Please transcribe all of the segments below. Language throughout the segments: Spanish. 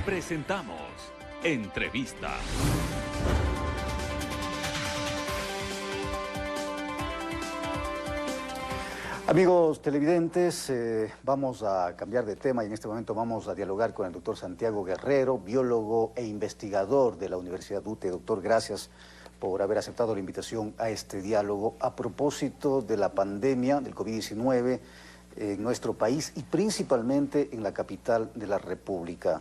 Presentamos Entrevista. Amigos televidentes, vamos a cambiar de tema y en este momento vamos a dialogar con el doctor Santiago Guerrero, biólogo e investigador de la Universidad UTE. Doctor, gracias por haber aceptado la invitación a este diálogo a propósito de la pandemia del COVID-19 en nuestro país y principalmente en la capital de la República.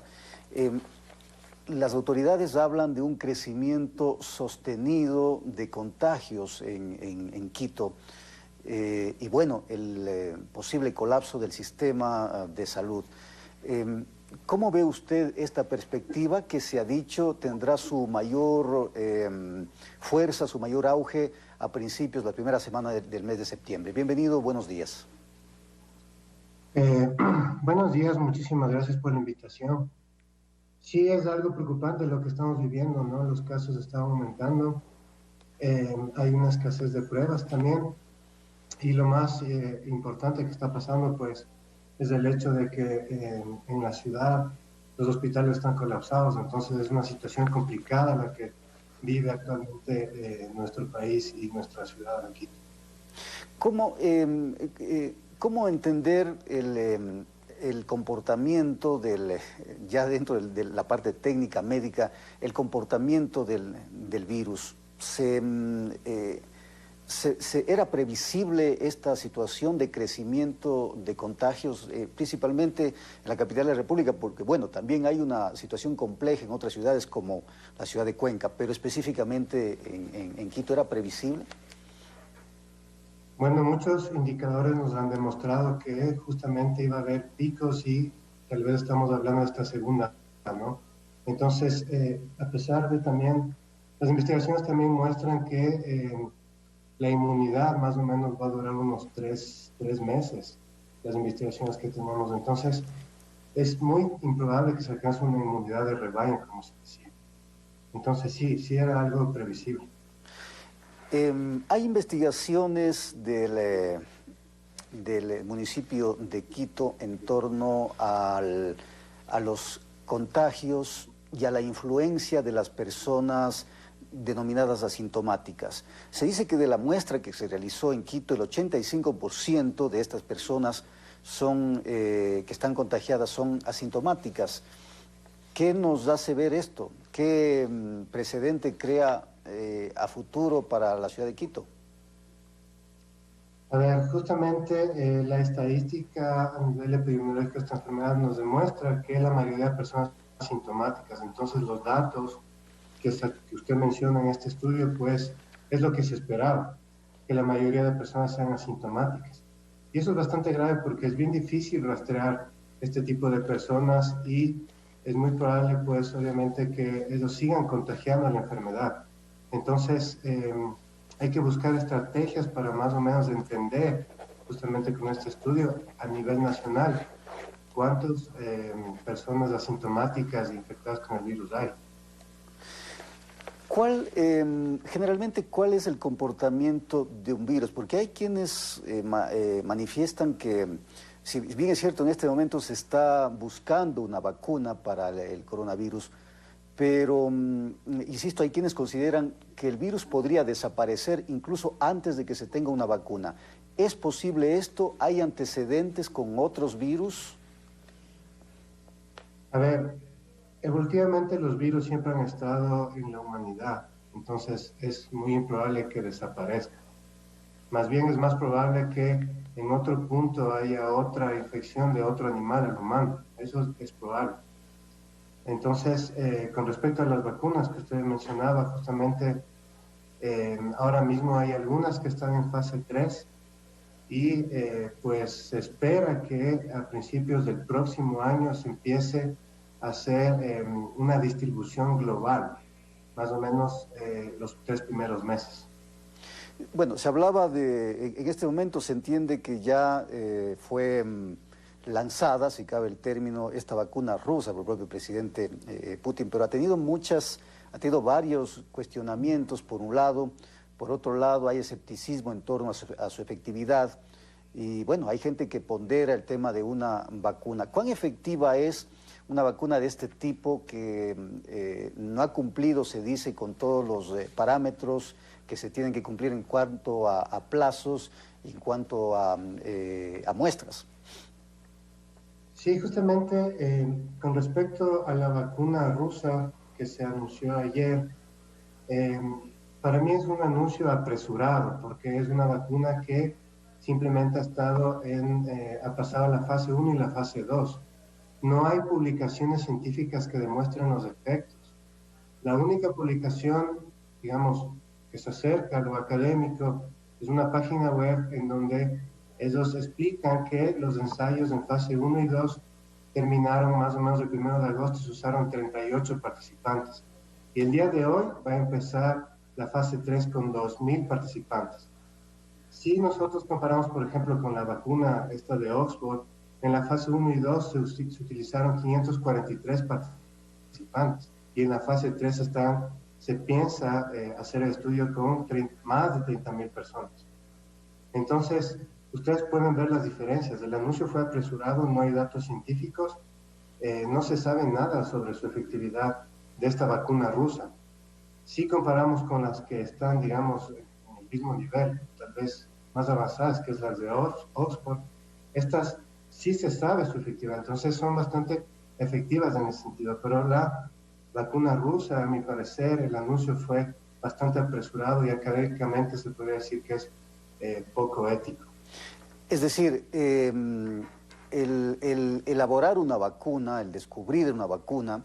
Las autoridades hablan de un crecimiento sostenido de contagios en Quito. Y bueno, el posible colapso del sistema de salud. ¿Cómo ve usted esta perspectiva que se ha dicho tendrá su mayor fuerza, su mayor auge a principios de la primera semana del mes de septiembre? Bienvenido, buenos días. Buenos días, muchísimas gracias por la invitación. Sí, es algo preocupante lo que estamos viviendo, ¿no? Los casos están aumentando, hay una escasez de pruebas también. Y lo más importante que está pasando, pues, es el hecho de que en la ciudad los hospitales están colapsados. Entonces es una situación complicada la que vive actualmente nuestro país y nuestra ciudad aquí. ¿Cómo entender el comportamiento ya dentro de la parte técnica médica, el comportamiento del virus? ¿Era previsible esta situación de crecimiento de contagios, principalmente en la capital de la República? Porque, bueno, también hay una situación compleja en otras ciudades como la ciudad de Cuenca, pero específicamente en Quito, ¿era previsible? Bueno, muchos indicadores nos han demostrado que justamente iba a haber picos y tal vez estamos hablando de esta segunda, ¿no? Entonces, a pesar de también, las investigaciones también muestran que la inmunidad más o menos va a durar unos tres meses, las investigaciones que tenemos. Entonces, es muy improbable que se alcance una inmunidad de rebaño, como se decía. Entonces, sí era algo previsible. Hay investigaciones del municipio de Quito en torno a los contagios y a la influencia de las personas denominadas asintomáticas. Se dice que de la muestra que se realizó en Quito, el 85% de estas personas que están contagiadas son asintomáticas. ¿Qué nos hace ver esto? ¿Qué precedente crea a futuro para la ciudad de Quito? A ver, justamente la estadística a nivel epidemiológico de esta enfermedad nos demuestra que la mayoría de personas son asintomáticas. Entonces, los datos que usted menciona en este estudio, pues es lo que se esperaba, que la mayoría de personas sean asintomáticas. Y eso es bastante grave porque es bien difícil rastrear este tipo de personas y es muy probable, pues obviamente, que ellos sigan contagiando la enfermedad. Entonces, hay que buscar estrategias para más o menos entender, justamente con este estudio, a nivel nacional, cuántas personas asintomáticas infectadas con el virus hay. Generalmente, ¿cuál es el comportamiento de un virus? Porque hay quienes manifiestan que, si bien es cierto, en este momento se está buscando una vacuna para el coronavirus, pero, insisto, hay quienes consideran que el virus podría desaparecer incluso antes de que se tenga una vacuna. ¿Es posible esto? ¿Hay antecedentes con otros virus? A ver, evolutivamente los virus siempre han estado en la humanidad, entonces es muy improbable que desaparezcan. Más bien es más probable que en otro punto haya otra infección de otro animal al humano, eso es probable. Entonces, con respecto a las vacunas que usted mencionaba, justamente ahora mismo hay algunas que están en fase 3 y pues se espera que a principios del próximo año se empiece a hacer una distribución global, más o menos los 3 primeros meses. Bueno, se hablaba en este momento se entiende que ya fue lanzada, si cabe el término, esta vacuna rusa por el propio presidente Putin, pero ha tenido varios cuestionamientos por un lado, por otro lado hay escepticismo en torno a su efectividad y bueno, hay gente que pondera el tema de una vacuna. ¿Cuán efectiva es una vacuna de este tipo que no ha cumplido, se dice, con todos los parámetros que se tienen que cumplir en cuanto a plazos y en cuanto a muestras. Sí, justamente con respecto a la vacuna rusa que se anunció ayer, para mí es un anuncio apresurado porque es una vacuna que simplemente ha pasado la fase 1 y la fase 2. No hay publicaciones científicas que demuestren los efectos. La única publicación, digamos, que se acerca a lo académico es una página web en donde ellos explican que los ensayos en fase 1 y 2 terminaron más o menos el 1 de agosto, se usaron 38 participantes. Y el día de hoy va a empezar la fase 3 con 2.000 participantes. Si nosotros comparamos, por ejemplo, con la vacuna esta de Oxford, en la fase 1 y 2 se utilizaron 543 participantes y en la fase 3 se piensa hacer el estudio con más de 30.000 personas. Entonces, ustedes pueden ver las diferencias. El anuncio fue apresurado, no hay datos científicos, no se sabe nada sobre su efectividad de esta vacuna rusa. Si comparamos con las que están, digamos, en el mismo nivel, tal vez más avanzadas, que es las de Oxford, estas sí se sabe su efectividad, entonces son bastante efectivas en ese sentido, pero la vacuna rusa, a mi parecer, el anuncio fue bastante apresurado y académicamente se podría decir que es poco ético. Es decir, el elaborar una vacuna, el descubrir una vacuna,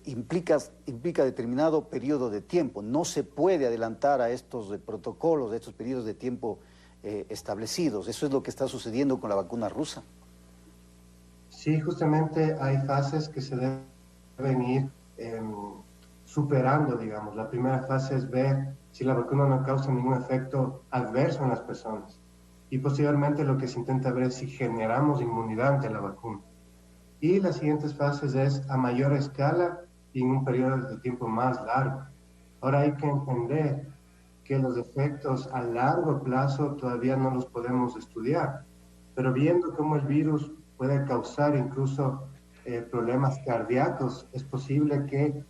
implica determinado periodo de tiempo. No se puede adelantar a estos protocolos, a estos periodos de tiempo establecidos. Eso es lo que está sucediendo con la vacuna rusa. Sí, justamente hay fases que se deben ir superando, digamos. La primera fase es ver si la vacuna no causa ningún efecto adverso en las personas. Y posteriormente lo que se intenta ver es si generamos inmunidad ante la vacuna. Y las siguientes fases es a mayor escala y en un periodo de tiempo más largo. Ahora hay que entender que los efectos a largo plazo todavía no los podemos estudiar, pero viendo cómo el virus puede causar incluso problemas cardíacos, es posible que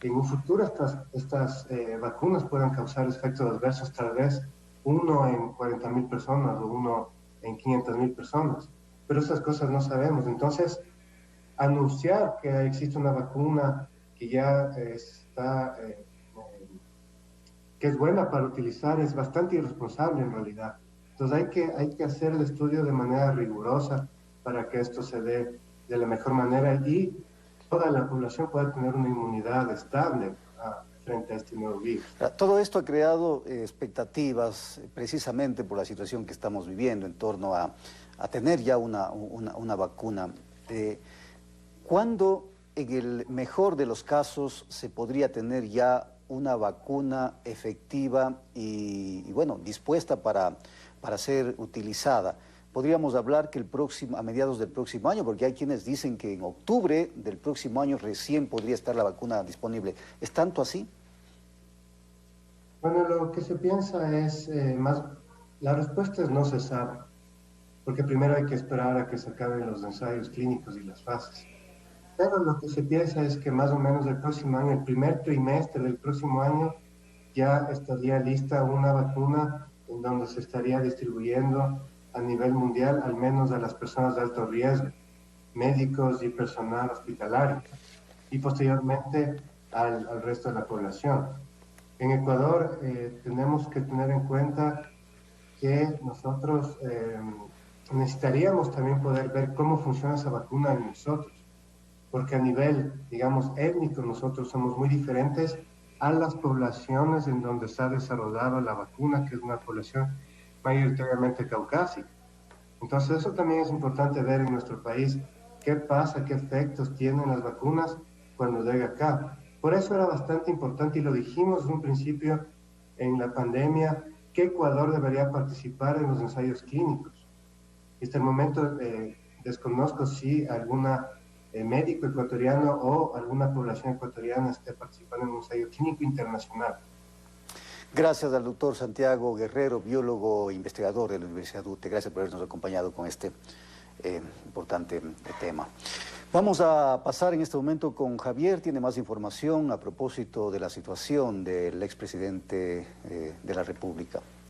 en un futuro estas vacunas puedan causar efectos adversos, tal vez uno en 40.000 personas o uno en 500.000 personas, pero esas cosas no sabemos. Entonces, anunciar que existe una vacuna que ya que es buena para utilizar es bastante irresponsable en realidad. Entonces hay que hacer el estudio de manera rigurosa para que esto se dé de la mejor manera y toda la población pueda tener una inmunidad estable frente a este nuevo virus. Todo esto ha creado expectativas precisamente por la situación que estamos viviendo en torno a tener ya una vacuna. ¿Cuándo, en el mejor de los casos, se podría tener ya una vacuna efectiva y bueno, dispuesta para ser utilizada? Podríamos hablar que a mediados del próximo año, porque hay quienes dicen que en octubre del próximo año recién podría estar la vacuna disponible. ¿Es tanto así? Bueno, lo que se piensa es la respuesta es no se sabe, porque primero hay que esperar a que se acaben los ensayos clínicos y las fases. Pero lo que se piensa es que más o menos el próximo año, el primer trimestre del próximo año, ya estaría lista una vacuna en donde se estaría distribuyendo a nivel mundial, al menos a las personas de alto riesgo, médicos y personal hospitalario, y posteriormente al resto de la población. En Ecuador tenemos que tener en cuenta que nosotros necesitaríamos también poder ver cómo funciona esa vacuna en nosotros, porque a nivel, digamos, étnico nosotros somos muy diferentes a las poblaciones en donde se ha desarrollado la vacuna, que es una población mayoritariamente caucásica. Entonces eso también es importante ver en nuestro país, qué pasa, qué efectos tienen las vacunas cuando llega acá. Por eso era bastante importante, y lo dijimos en un principio en la pandemia, que Ecuador debería participar en los ensayos clínicos. Hasta el momento desconozco si alguna médico ecuatoriano o alguna población ecuatoriana esté participando en un ensayo clínico internacional. Gracias al doctor Santiago Guerrero, biólogo e investigador de la Universidad UTE. Gracias por habernos acompañado con este importante tema. Vamos a pasar en este momento con Javier, tiene más información a propósito de la situación del expresidente de la República.